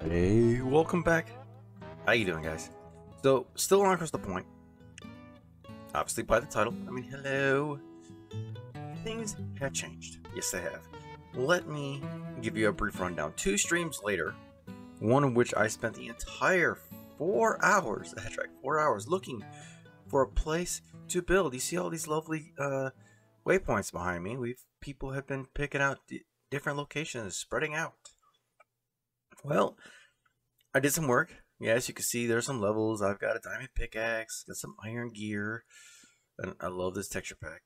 Hey, welcome back. How you doing, guys? So, still on across the point. Obviously by the title. I mean, hello. Things have changed. Yes, they have. Let me give you a brief rundown. 2 streams later, one of which I spent the entire 4 hours, that's right, 4 hours looking for a place to build. You see all these lovely waypoints behind me. People have been picking out different locations, spreading out. Well, I did some work. Yeah, as you can see, there's some levels. I've got a diamond pickaxe, got some iron gear, and I love this texture pack.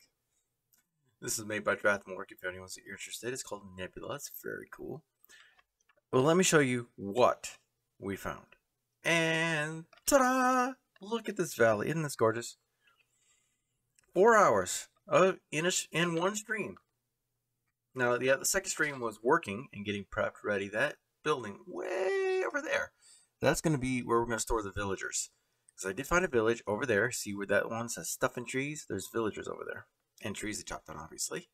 This is made by Drathmork, if anyone's interested. It's called Nebula. It's very cool. Well, let me show you what we found. And ta-da! Look at this valley. Isn't this gorgeous? 4 hours in one stream. Now, the second stream was working and getting prepped ready. That building way over there, that's going to be where we're going to store the villagers. Because I did find a village over there. See where that one says stuff and trees? There's villagers over there. And trees they chopped down, obviously.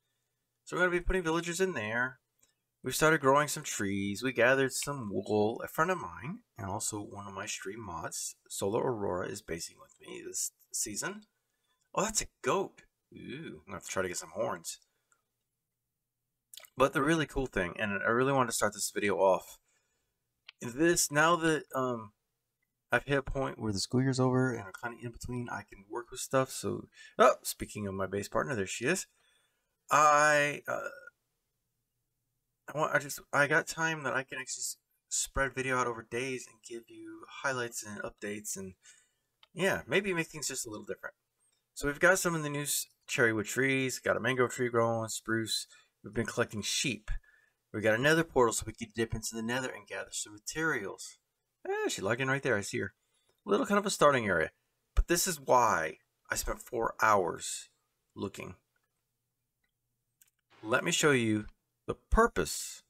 So we're going to be putting villagers in there. We've started growing some trees. We gathered some wool. A friend of mine, and also one of my stream mods, Solar Aurora, is basing with me this season. Oh, that's a goat. Ooh, I'm going to have to try to get some horns. But the really cool thing, and I really wanted to start this video off, is now that I've hit a point where the school year's over and I'm kind of in between, I can work with stuff. So, oh, speaking of my base partner, there she is. I got time that I can actually spread video out over days and give you highlights and updates, and yeah, maybe make things just a little different. So we've got some of the new cherrywood trees, got a mango tree growing, spruce. We've been collecting sheep. We got another portal so we can dip into the nether and gather some materials. She's logging right there. I see her. Little kind of a starting area. But this is why I spent 4 hours looking. Let me show you the purpose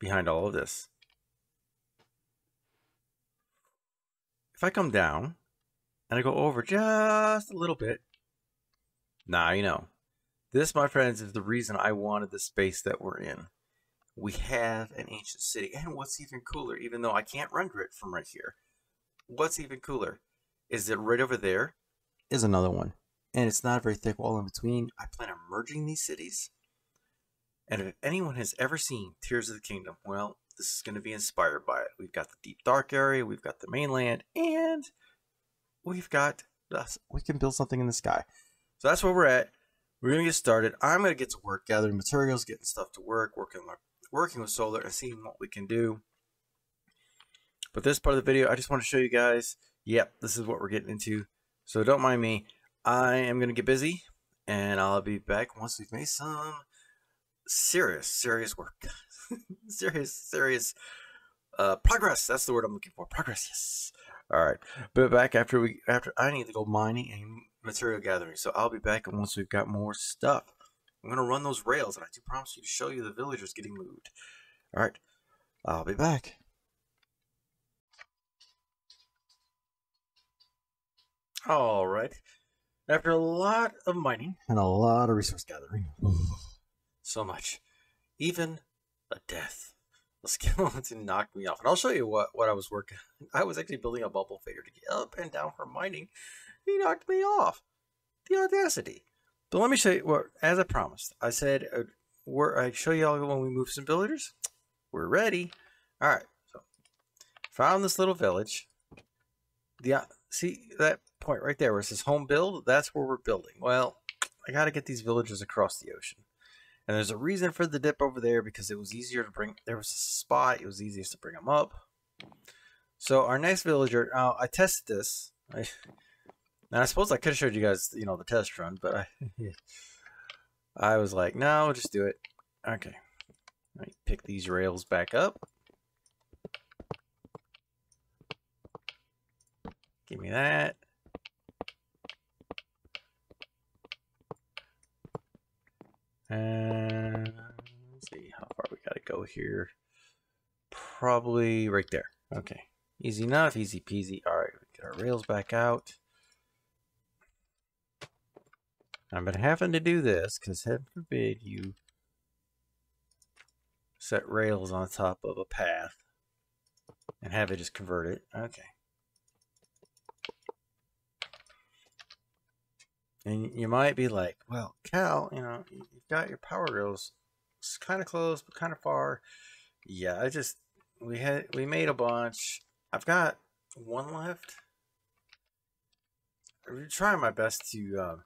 behind all of this. If I come down and I go over just a little bit, now you know. This, my friends, is the reason I wanted the space that we're in. We have an ancient city. And what's even cooler, even though I can't render it from right here, what's even cooler is that right over there is another one. And it's not a very thick wall in between. I plan on merging these cities. And if anyone has ever seen Tears of the Kingdom, well, this is going to be inspired by it. We've got the deep dark area, we've got the mainland, and we've got we can build something in the sky. So that's where we're at. We're going to get started. I'm going to get to work gathering materials, getting stuff to work, working with solar and seeing what we can do. But this part of the video, I just want to show you guys, yep, this is what we're getting into. So don't mind me. I am going to get busy, and I'll be back once we've made some serious work. serious progress. That's the word I'm looking for. Progress, yes. All right, but back after I need to go mining and material gathering. So I'll be back once we've got more stuff. I'm gonna run those rails, and I do promise you to show you the villagers getting moved. All right, I'll be back. All right, after a lot of mining and a lot of resource gathering, so much, even a death. The skeleton knocked me off. And I'll show you what I was working on. I was actually building a bubble fader to get up and down for mining. He knocked me off. The audacity. But let me show you what, as I promised, I said I'd show you all when we move some villagers. We're ready. All right. So found this little village. See that point right there where it says home build? That's where we're building. Well, I got to get these villagers across the ocean. And there's a reason for the dip over there because it was easier to bring. There was a spot. It was easiest to bring them up. So our next villager. Now I tested this. Now I suppose I could have showed you guys, the test run, but I was like, no, just do it. Okay. Let me pick these rails back up. Give me that. And let's see how far we gotta go here. Probably right there. Okay. Easy enough, easy peasy. Alright, get our rails back out. I've been having to do this because heaven forbid you set rails on top of a path. and have it just convert it. Okay. And you might be like, well, Cal, you know, you've got your power rails. It's kind of close, but kind of far. Yeah, we made a bunch. I've got one left. I'm trying my best to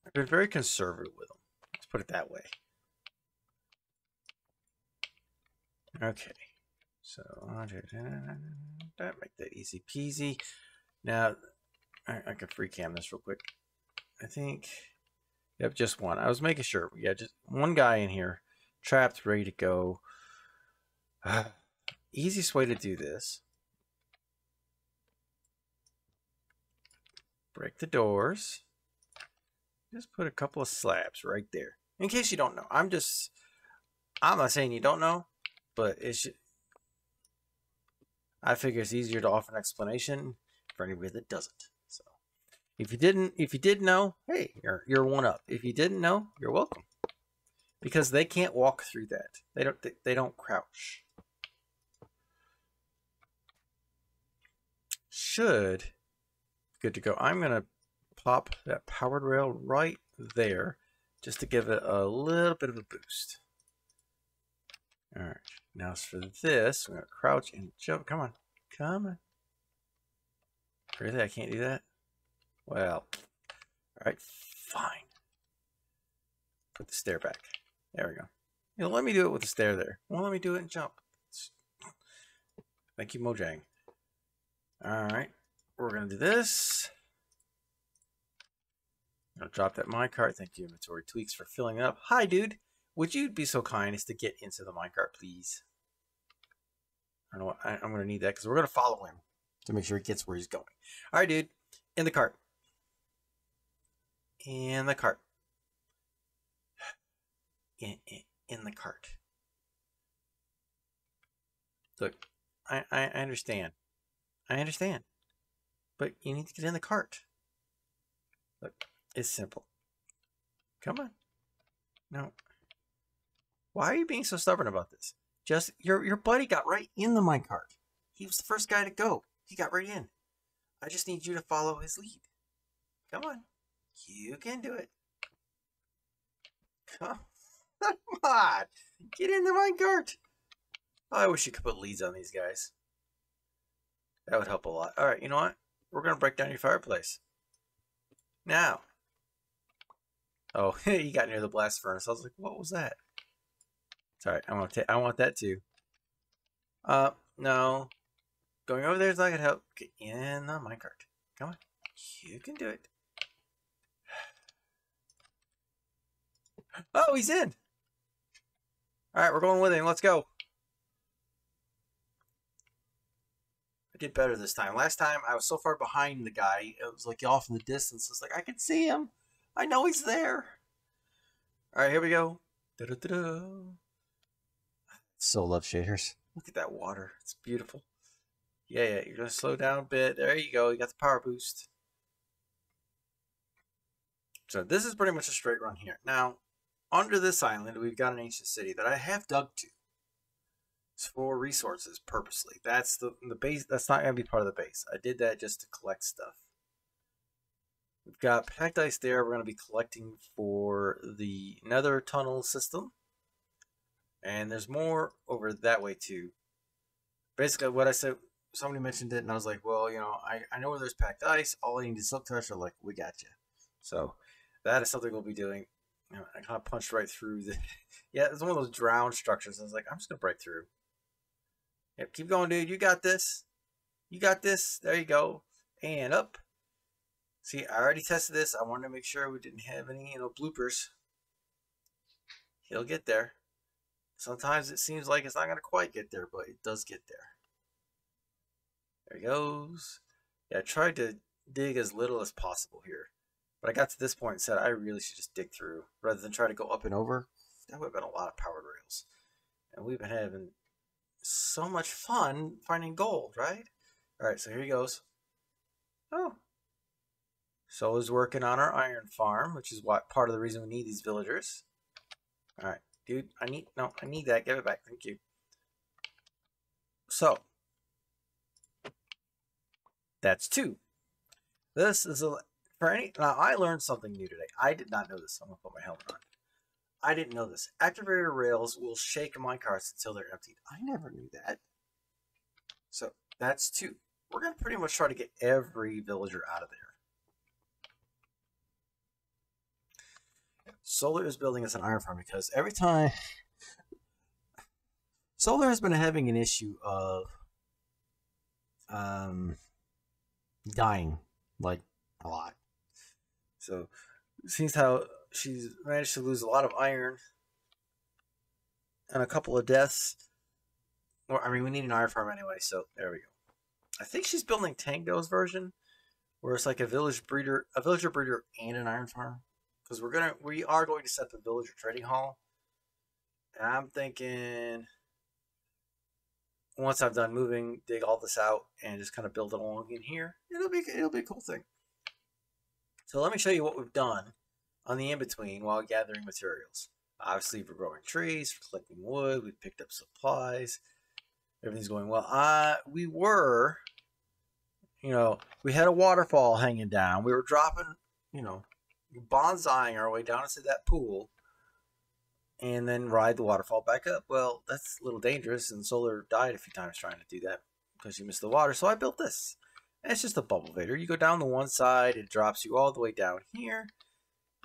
I've been very conservative with them. Let's put it that way. Okay. So that make that easy peasy. Now I can free cam this real quick. I think yep, just one. I was making sure. Yeah, just one guy in here, trapped, ready to go. Easiest way to do this. Break the doors. Just put a couple of slabs right there. In case you don't know. I'm not saying you don't know, but I figure it's easier to offer an explanation for anybody that doesn't. So if you did know, hey, you're one up. If you didn't know, you're welcome. Because they can't walk through that. They don't crouch. Should good to go. I'm gonna pop that powered rail right there just to give it a little bit of a boost. All right, now as for this, we're gonna crouch and jump. Come on, come on. Really, I can't do that? Well, all right, fine. Put the stair back. There we go. You know, let me do it with the stair there. Well, let me do it and jump. Thank you, Mojang. All right, we're gonna do this. I'll drop that minecart. Thank you, Inventory Tweaks, for filling it up. Hi, dude. Would you be so kind as to get into the minecart, please? I don't know. I'm going to need that because we're going to follow him to make sure he gets where he's going. All right, dude. In the cart. In the cart. In the cart. Look, I understand. I understand. But you need to get in the cart. Look, it's simple. Come on. No. Why are you being so stubborn about this? Just your buddy got right in the minecart. He was the first guy to go. He got right in. I just need you to follow his lead. Come on. You can do it. Come on. Get in the minecart. Oh, I wish you could put leads on these guys. That would help a lot. All right, you know what? We're going to break down your fireplace. Now. Oh, he got near the blast furnace. I was like, what was that? Sorry, I want that too. No. Going over there is not going to help. Get in the minecart. Come on. You can do it. Oh, he's in. All right, we're going with him. Let's go. I did better this time. Last time, I was so far behind the guy. It was like off in the distance. It's like, I can see him. I know he's there. All right, here we go. Da-da-da-da. So love shaders. Look at that water. It's beautiful. Yeah, you're going to slow down a bit. There you go. You got the power boost. So this is pretty much a straight run here. Now, under this island, we've got an ancient city that I have dug to. It's for resources purposely. That's the base. That's not going to be part of the base. I did that just to collect stuff. We've got packed ice there. We're going to be collecting for the nether tunnel system. And there's more over that way too. Basically, what I said, somebody mentioned it, and I was like, well, you know, I know where there's packed ice. All I need is silk touch. They're like, we got you. So that is something we'll be doing. You know, I kind of punched right through the. Yeah, it's one of those drowned structures. I was like, I'm just gonna break through. Yep, keep going, dude. You got this. You got this. There you go. And up. See, I already tested this. I wanted to make sure we didn't have any, bloopers. He'll get there. Sometimes it seems like it's not going to quite get there, but it does get there. There he goes. Yeah, I tried to dig as little as possible here. But I got to this point and said I really should just dig through rather than try to go up and over. That would have been a lot of powered rails. And we've been having so much fun finding gold, right? All right, so here he goes. Oh. So is working on our iron farm, which is what part of the reason we need these villagers. All right, dude. I need that. Give it back. Thank you. So that's 2. This is a for any. Now I learned something new today. I did not know this. I'm gonna put my helmet on. I didn't know this. Activator rails will shake minecarts until they're emptied. I never knew that. So that's 2. We're gonna pretty much try to get every villager out of there. Solar is building us an iron farm because every time Solar has been having an issue of dying like a lot. So it seems how she's managed to lose a lot of iron and a couple of deaths. Well, I mean, we need an iron farm anyway, so there we go. I think she's building Tango's version, where it's like a villager breeder, and an iron farm. Because we are going to set the villager trading hall, and I'm thinking once I've done moving, dig all this out and just kind of build it along in here. It'll be a cool thing. So let me show you what we've done on the in-between while gathering materials. Obviously, we're growing trees, we're collecting wood, we picked up supplies. Everything's going well. We were, we had a waterfall hanging down. We were dropping, bonsaiing our way down into that pool and then ride the waterfall back up. Well, that's a little dangerous, and Solar died a few times trying to do that because she missed the water. So I built this. And it's just a bubble vader. You go down the one side, it drops you all the way down here.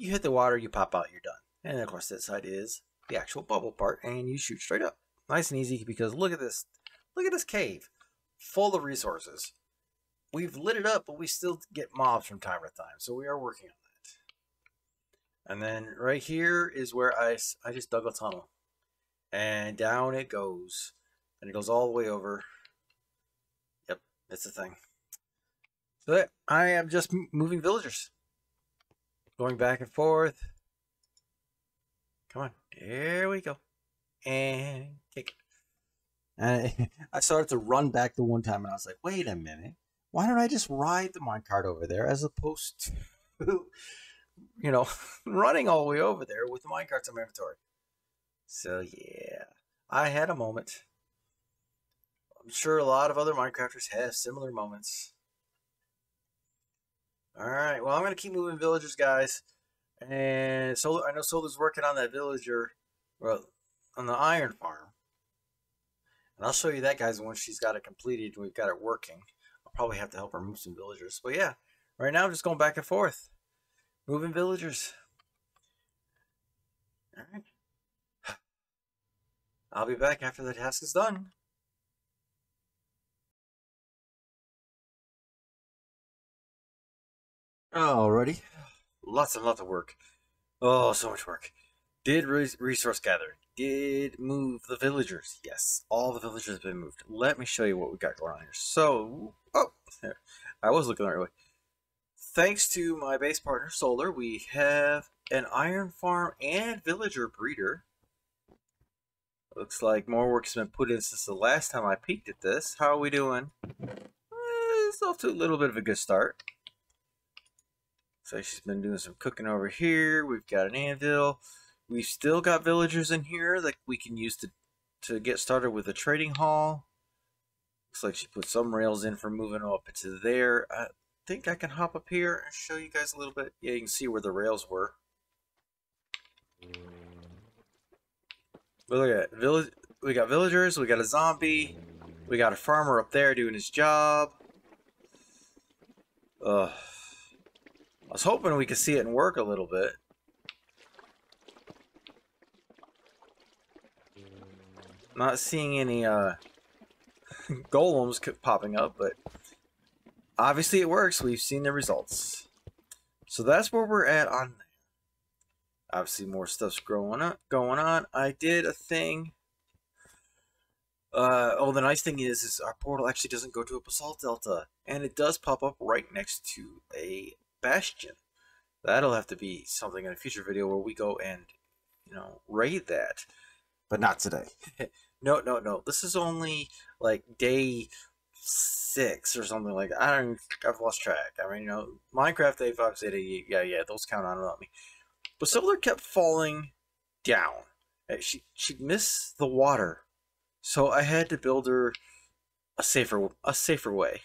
You hit the water, you pop out, you're done. And of course, that side is the actual bubble part, and you shoot straight up. Nice and easy because look at this. Look at this cave, full of resources. We've lit it up, but we still get mobs from time to time, so we are working on that. And then right here is where I just dug a tunnel, and down it goes, and it goes all the way over. Yep, that's the thing. So I am just moving villagers, going back and forth. Come on, there we go, and kick it. And I started to run back the one time, and I was like, wait a minute. Why don't I just ride the minecart over there as opposed to, running all the way over there with the minecarts in my inventory? So, yeah, I had a moment. I'm sure a lot of other Minecrafters have similar moments. All right, well, I'm going to keep moving villagers, guys. And I know Solar's working on that villager, well, on the iron farm. And I'll show you that, guys, once she's got it completed and we've got it working. I'll probably have to help her move some villagers. But yeah, right now I'm just going back and forth. Moving villagers. All right. I'll be back after the task is done. Alrighty. Lots and lots of work. Oh, so much work. Did resource gathering. Did move the villagers. Yes, all the villagers have been moved. Let me show you what we got going on here. So, I was looking the right way. Thanks to my base partner, Solar, we have an iron farm and villager breeder. Looks like more work has been put in since the last time I peeked at this. How are we doing? It's off to a little bit of a good start. So she's been doing some cooking over here. We've got an anvil. We've still got villagers in here that we can use to get started with the trading hall. Looks like she put some rails in for moving up into there. I think I can hop up here and show you guys a little bit. Yeah, you can see where the rails were. But look at that. We got villagers. We got a zombie. We got a farmer up there doing his job. I was hoping we could see it and work a little bit. Not seeing any golems popping up, but obviously it works. We've seen the results. So that's where we're at on there. Obviously more stuff's going on. I did a thing. The nice thing is our portal actually doesn't go to a basalt delta, and it does pop up right next to a bastion. That'll have to be something in a future video where we go and, raid that. But not today. No. This is only like day 6 or something like that. I've lost track. I mean, Minecraft Day 5 City, yeah, those count on without me. But Solar kept falling down. She'd miss the water, so I had to build her a safer way.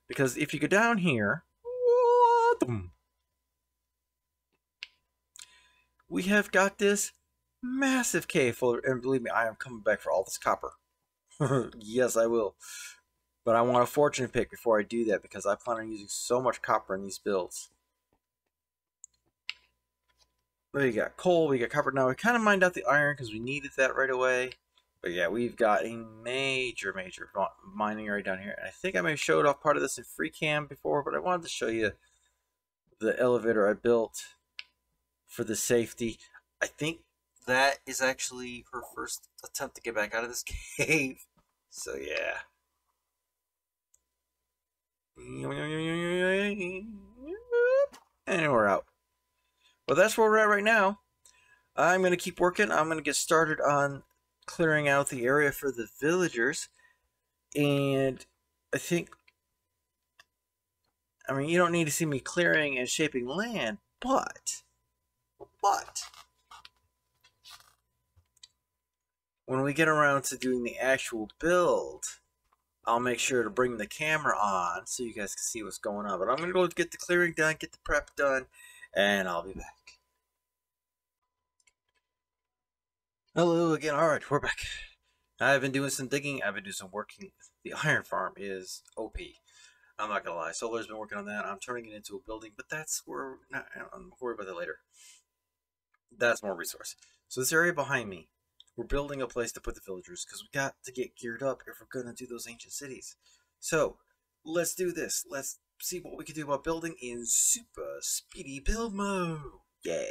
Because if you go down here, we have got this massive cave full of, and believe me, I am coming back for all this copper. Yes, I will. But I want a fortune pick before I do that because I plan on using so much copper in these builds. We got coal, we got copper. Now we kind of mined out the iron because we needed that right away. But yeah, we've got a major mining area down here. And I think I may have showed off part of this in free cam before, but I wanted to show you the elevator I built for the safety. I think that is actually her first attempt to get back out of this cave. So yeah. And we're out. Well, that's where we're at right now. I'm going to keep working. I'm going to get started on clearing out the area for the villagers. And I think, I mean, you don't need to see me clearing and shaping land, but when we get around to doing the actual build, I'll make sure to bring the camera on so you guys can see what's going on. But I'm going to go get the clearing done, get the prep done, and I'll be back. Hello again. All right, we're back. I've been doing some digging. I've been doing some working. The iron farm is OP. I'm not going to lie. Solar's been working on that. I'm turning it into a building, but that's where I'm worried about that later. That's more resource. So this area behind me, we're building a place to put the villagers because we got to get geared up if we're going to do those ancient cities. So let's do this. Let's see what we can do about building in super speedy build mode. Yeah.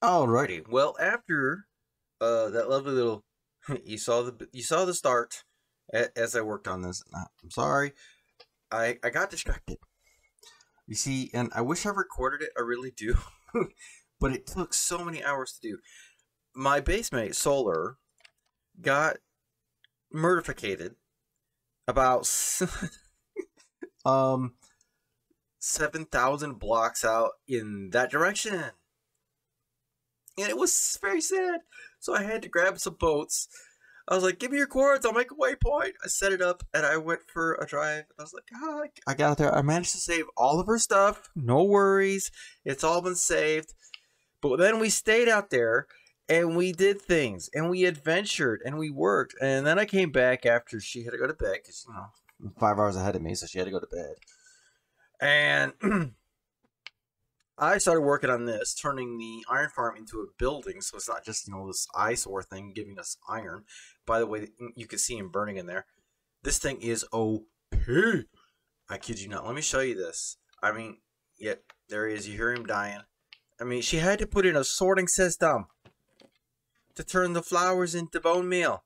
Alrighty. Well, after that lovely little, you saw the start as I worked on this. I'm sorry, I got distracted. You see, and I wish I recorded it. I really do, but it took so many hours to do. My base mate Solar got murdificated about 7,000 blocks out in that direction. And it was very sad. So I had to grab some boats. I was like, give me your cords, I'll make a waypoint. I set it up and I went for a drive. I was like, I got out there. I managed to save all of her stuff. No worries. It's all been saved. But then we stayed out there and we did things and we adventured and we worked. And then I came back after she had to go to bed because, 5 hours ahead of me, so she had to go to bed. And I started working on this, turning the iron farm into a building, so it's not just, this eyesore thing giving us iron. By the way, you can see him burning in there. This thing is OP. I kid you not. Let me show you this. I mean, yeah, there he is. You hear him dying. I mean, she had to put in a sorting system to turn the flowers into bone meal.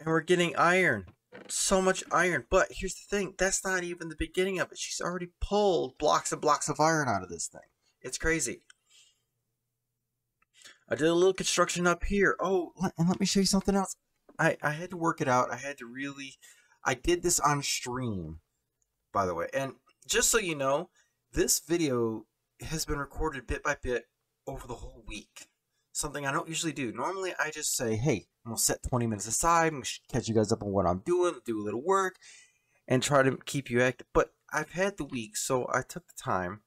And we're getting iron. So much iron. But here's the thing. That's not even the beginning of it. She's already pulled blocks and blocks of iron out of this thing. It's crazy. I did a little construction up here. Oh, and let me show you something else. I had to work it out. I did this on stream, by the way. And just so you know, this video has been recorded bit by bit over the whole week. Something I don't usually do. Normally, I just say, hey, I'm going to set 20 minutes aside. I'm going to catch you guys up on what I'm doing, do a little work, and try to keep you active. But I've had the week, so I took the time.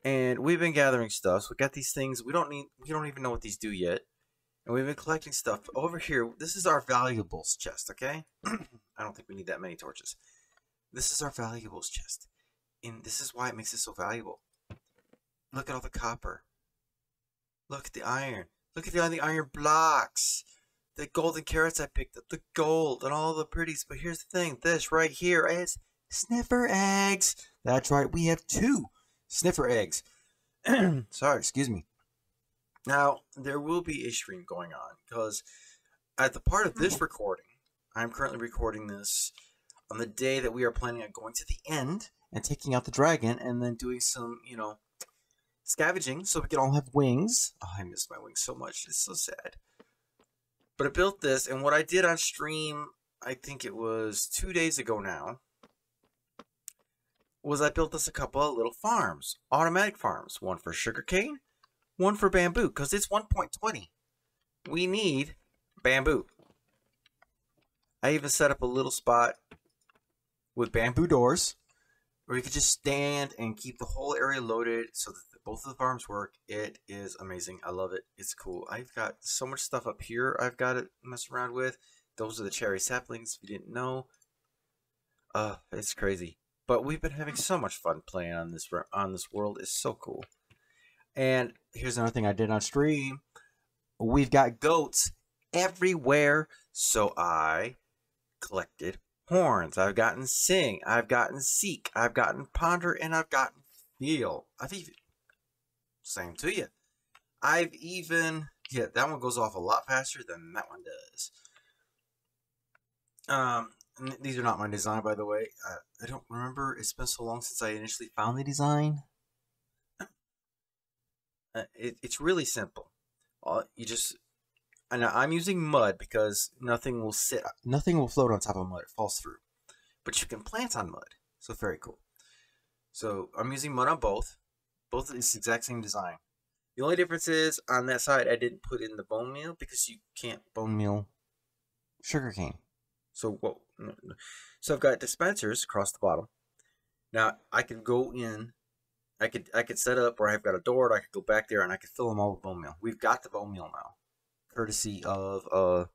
And we've been gathering stuff. So we got these things. We don't even know what these do yet. And we've been collecting stuff. Over here, this is our valuables chest, okay? I don't think we need that many torches. This is our valuables chest. And this is why it makes it so valuable. Look at all the copper. Look at the iron. Look at all the iron blocks. The golden carrots I picked up. The gold and all the pretties. But here's the thing. This right here is sniffer eggs. That's right. We have 2 sniffer eggs. Sorry, excuse me. Now, there will be a stream going on because at the part of this recording, I'm currently recording this on the day that we are planning on going to the end and taking out the dragon and then doing some, scavenging so we can all have wings. Oh, I miss my wings so much. It's so sad. But I built this, and what I did on stream, I think it was 2 days ago now, was I built us a couple of little farms. Automatic farms. One for sugarcane, one for bamboo, because it's 1.20. We need bamboo. I even set up a little spot with bamboo doors where you could just stand and keep the whole area loaded so that both of the farms work. It is amazing. I love it. It's cool. I've got so much stuff up here I've got to mess around with. Those are the cherry saplings, if you didn't know. It's crazy. But we've been having so much fun playing on this world. It's so cool. And here's another thing I did on stream. We've got goats everywhere, so I collected horns. I've gotten sing, I've gotten seek, I've gotten ponder, and I've gotten feel. Same to you. I've even, that one goes off a lot faster than that one does. These are not my design, by the way. I don't remember. It's been so long since I initially found the design. It's really simple. I'm using mud because nothing will float on top of mud. It falls through. But you can plant on mud. So very cool. So I'm using mud on both. Both is the exact same design. The only difference is on that side I didn't put in the bone meal because you can't bone meal sugarcane. So I've got dispensers across the bottom. Now I can go in. I could set up where I've got a door, and I could go back there and I could fill them all with bone meal. We've got the bone meal now, courtesy of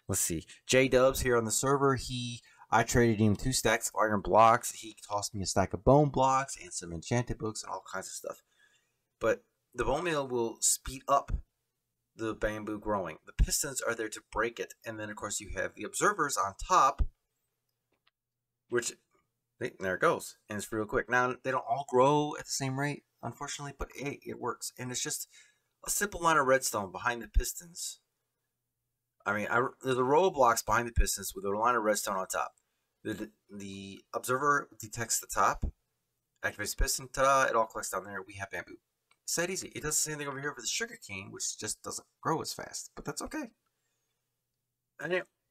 let's see, J Dubs here on the server. I traded him 2 stacks of iron blocks. He tossed me a stack of bone blocks and some enchanted books and all kinds of stuff. But the bone meal will speed up the bamboo growing. The pistons are there to break it, and then of course you have the observers on top, which there it goes, and it's real quick. Now they don't all grow at the same rate, unfortunately, but hey, it works, and it's just a simple line of redstone behind the pistons. I mean, there's a row of blocks behind the pistons with a line of redstone on top. The observer detects the top, activates the piston, ta-da, it all collects down there. We have bamboo. It's that easy. It does the same thing over here for the sugar cane, which just doesn't grow as fast, but that's okay.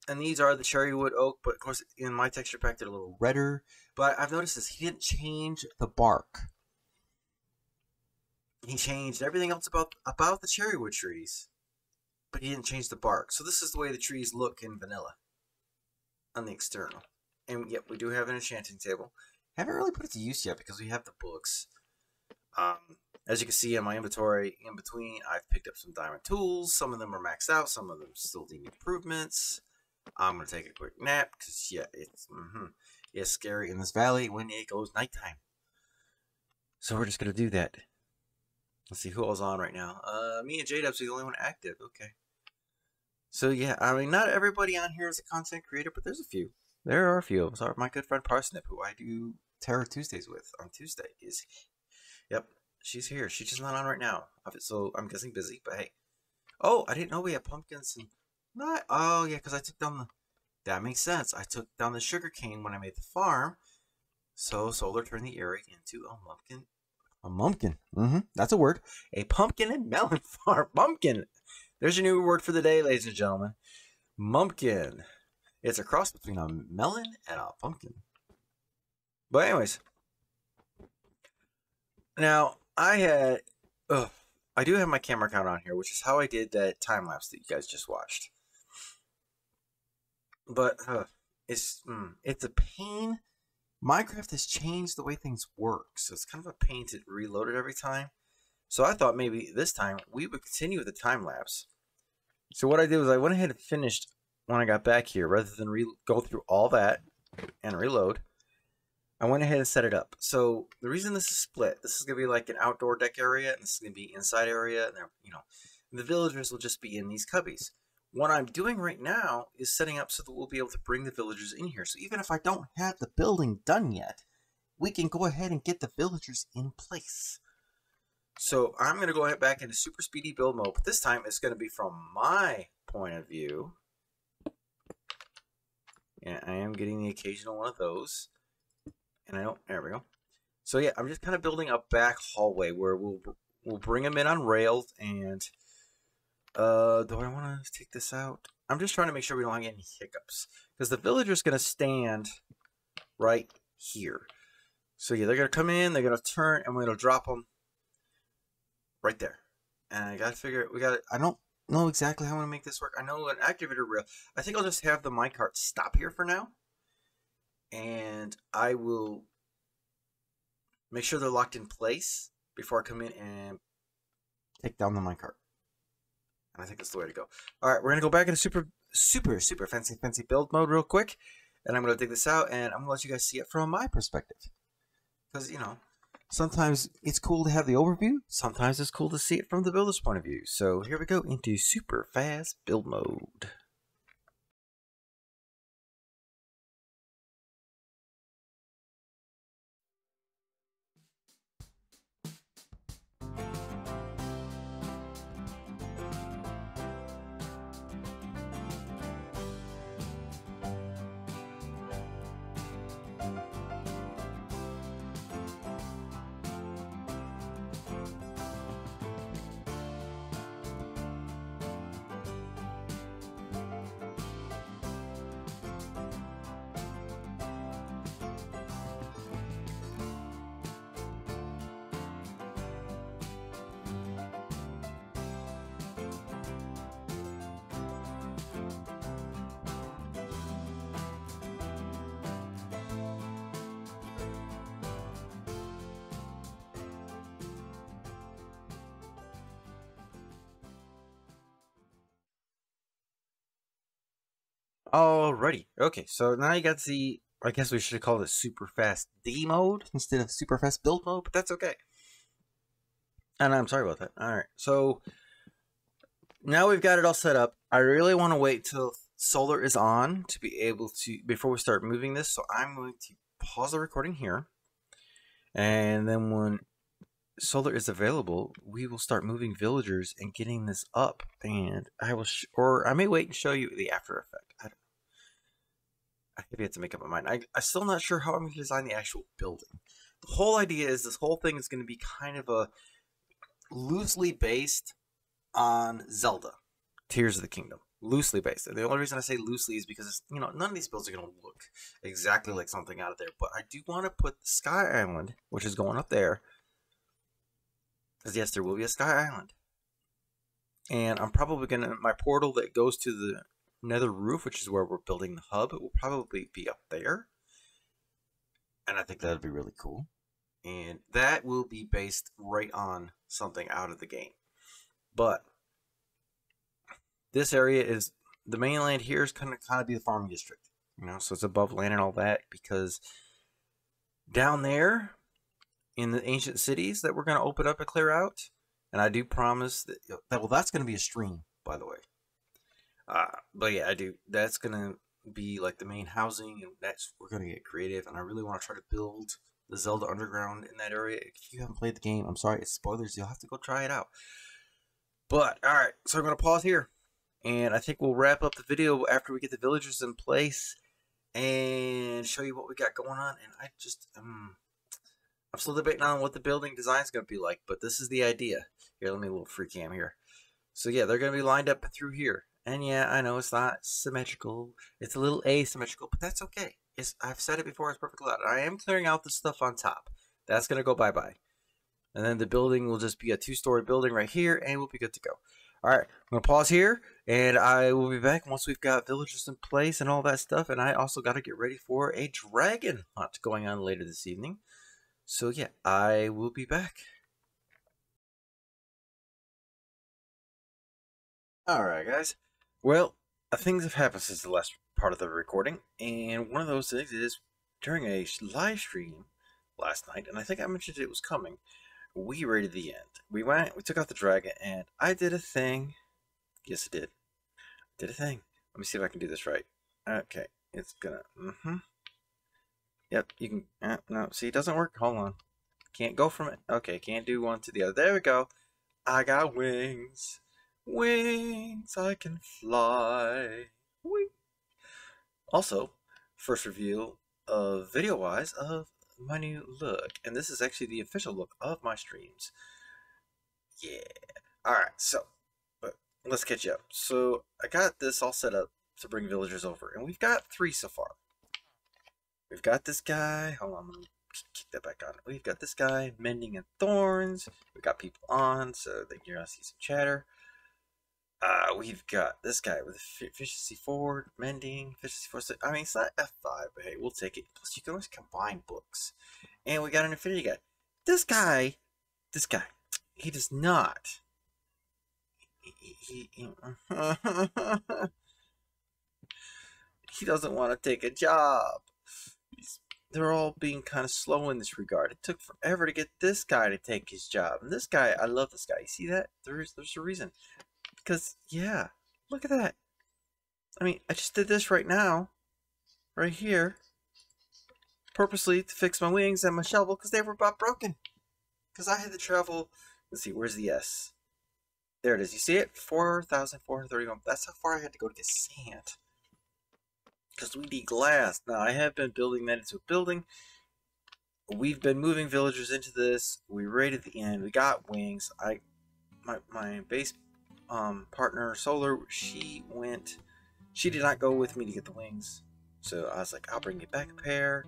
And these are the cherry wood oak, but of course in my texture pack they're a little redder. But I've noticed this, he didn't change the bark. He changed everything else about the cherry wood trees, but he didn't change the bark. So this is the way the trees look in vanilla on the external. And yep, we do have an enchanting table. Haven't really put it to use yet because we have the books. As you can see in my inventory, in between, I've picked up some diamond tools. Some of them are maxed out. Some of them still need improvements. I'm going to take a quick nap because, yeah, it's scary in this valley when it goes nighttime. So we're just going to do that. Let's see who all's on right now. Me and J-Dubs are the only one active. Okay. So, yeah, I mean, not everybody on here is a content creator, but there's a few. There are a few. So my good friend Parsnip, who I do Terror Tuesdays with on Tuesday, is... Yep, she's here. She's just not on right now. So I'm guessing busy, but hey. Oh, I didn't know we had pumpkins and... Not, oh, yeah, because I took down the... That makes sense. I took down the sugar cane when I made the farm. So solar turned the area into a mumpkin. A mumpkin. That's a word. A pumpkin and melon farm. Mumpkin. There's your new word for the day, ladies and gentlemen. Mumpkin. It's a cross between a melon and a pumpkin. But anyways. Now, I do have my camera count on here, which is how I did that time lapse that you guys just watched. But it's a pain. Minecraft has changed the way things work, so it's kind of a pain to reload it every time. So I thought maybe this time we would continue with the time lapse. So what I did was I went ahead and finished when I got back here, rather than go through all that and reload. I went ahead and set it up. So the reason this is split, this is gonna be like an outdoor deck area, and this is gonna be inside area, and the villagers will just be in these cubbies. What I'm doing right now is setting up so that we'll be able to bring the villagers in here. So even if I don't have the building done yet, we can go ahead and get the villagers in place. So I'm going to go ahead back into super speedy build mode, but this time it's going to be from my point of view. And I am getting the occasional one of those. And there we go. So yeah, I'm just kind of building a back hallway where we'll bring them in on rails and... do I want to take this out? I'm just trying to make sure we don't have any hiccups. Because the villager's going to stand right here. So yeah, they're going to come in, they're going to turn, and we're going to drop them right there. And I got to figure it, I don't know exactly how I'm going to make this work. I know an activator rail. I think I'll just have the minecart stop here for now. And I will make sure they're locked in place before I come in and take down the minecart. And I think that's the way to go. All right, we're going to go back into super fancy build mode real quick. And I'm going to dig this out, and I'm going to let you guys see it from my perspective. Because, sometimes it's cool to have the overview. Sometimes it's cool to see it from the builder's point of view. So here we go into super fast build mode. Alrighty. Okay, so now you got the... I guess we should have called it super fast D mode instead of super fast build mode, but that's okay. And I'm sorry about that. Alright, so... now we've got it all set up. I really want to wait till solar is on to be able to... before we start moving this, so I'm going to pause the recording here. And then when solar is available, we will start moving villagers and getting this up. And I will, or I may wait and show you the after effect. I don't know. I maybe have to make up my mind. I'm still not sure how I'm going to design the actual building. The whole idea is this whole thing is going to be kind of a loosely based on Zelda, Tears of the Kingdom. Loosely based. And the only reason I say loosely is because it's, none of these builds are going to look exactly like something out of there. But I do want to put the Sky Island, which is going up there, because yes, there will be a Sky Island. And I'm probably going to, my portal that goes to the Nether Roof, which is where we're building the hub, it will probably be up there. And I think that would be really cool. And that will be based right on something out of the game. But this area is, the mainland here is going to kind of be the farming district. So it's above land and all that, because down there in the ancient cities that we're going to open up and clear out, and I do promise that, well, that's going to be a stream, by the way. But yeah, that's going to be like the main housing, and we're going to get creative, and I really want to try to build the Zelda Underground in that area. If you haven't played the game, I'm sorry, it's spoilers, you'll have to go try it out. But, alright, so I'm going to pause here, and I think we'll wrap up the video after we get the villagers in place, and show you what we got going on. And I'm still debating on what the building design is going to be like, but this is the idea. Here, let me a little free cam here. So yeah, they're going to be lined up through here. And yeah, I know it's not symmetrical. It's a little asymmetrical, but that's okay. I've said it before, it's perfectly loud. I am clearing out the stuff on top. That's going to go bye-bye. And then the building will just be a 2-story building right here, and we'll be good to go. Alright, I'm going to pause here, and I will be back once we've got villagers in place and all that stuff. And I also got to get ready for a dragon hunt going on later this evening. So yeah, I will be back. Alright guys, well, things have happened since the last part of the recording, and one of those things is during a live stream last night, and I think I mentioned it was coming, we raided the end. We took out the dragon, and I did a thing. Yes, I did a thing. Let me see if I can do this right. Okay, it's gonna, Yep, you can, no, see, it doesn't work. Hold on. Can't go from it. Okay, can't do one to the other. There we go. I got wings. Wings, I can fly. Whee. Also, first reveal of video-wise of my new look. And this is actually the official look of my streams. Yeah. Alright, so, let's catch you up. So, I got this all set up to bring villagers over. And we've got 3 so far. We've got this guy. Hold on, let me kick that back on. We've got this guy, Mending and Thorns. We've got people on, so that you're going to see some chatter. We've got this guy with efficiency 4, mending, efficiency 4. I mean, it's not F5, but hey, we'll take it. Plus, you can always combine books. And we got an affinity guy. This guy, he does not. He doesn't want to take a job. They're all being kind of slow in this regard. It took forever to get this guy to take his job. And this guy, I love this guy. You see that? There's a reason. Because, yeah, look at that. I mean, I just did this right now. Right here. Purposely to fix my wings and my shovel because they were about broken. Because I had to travel. Let's see, where's the S? There it is. You see it? 4,431. That's how far I had to go to get sand. Because we need glass. Now, I have been building that into a building. We've been moving villagers into this. We raided the end. We got wings. My base partner, Solar, she did not go with me to get the wings. So I was like, I'll bring you back a pair.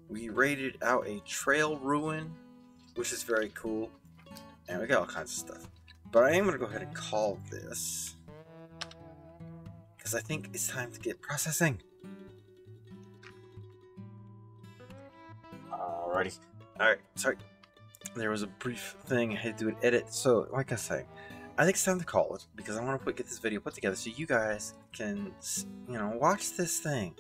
We raided out a trail ruin, which is very cool. And we got all kinds of stuff. But I am going to go ahead and call this, because I think it's time to get processing. Alrighty. Alright, sorry. There was a brief thing. I had to do an edit. So, like I say, I think it's time to call it, because I want to get this video put together so you guys can, watch this thing.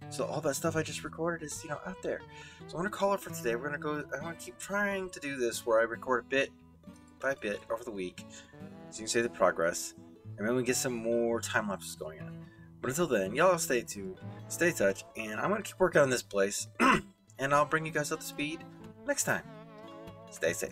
So all that stuff I just recorded is, out there. So I'm going to call it for today. I want to keep trying to do this where I record a bit by bit over the week, so you can see the progress, and then we get some more time lapses going on. But until then, y'all stay tuned, stay in touch, and I'm going to keep working on this place, and I'll bring you guys up to speed next time. Stay safe.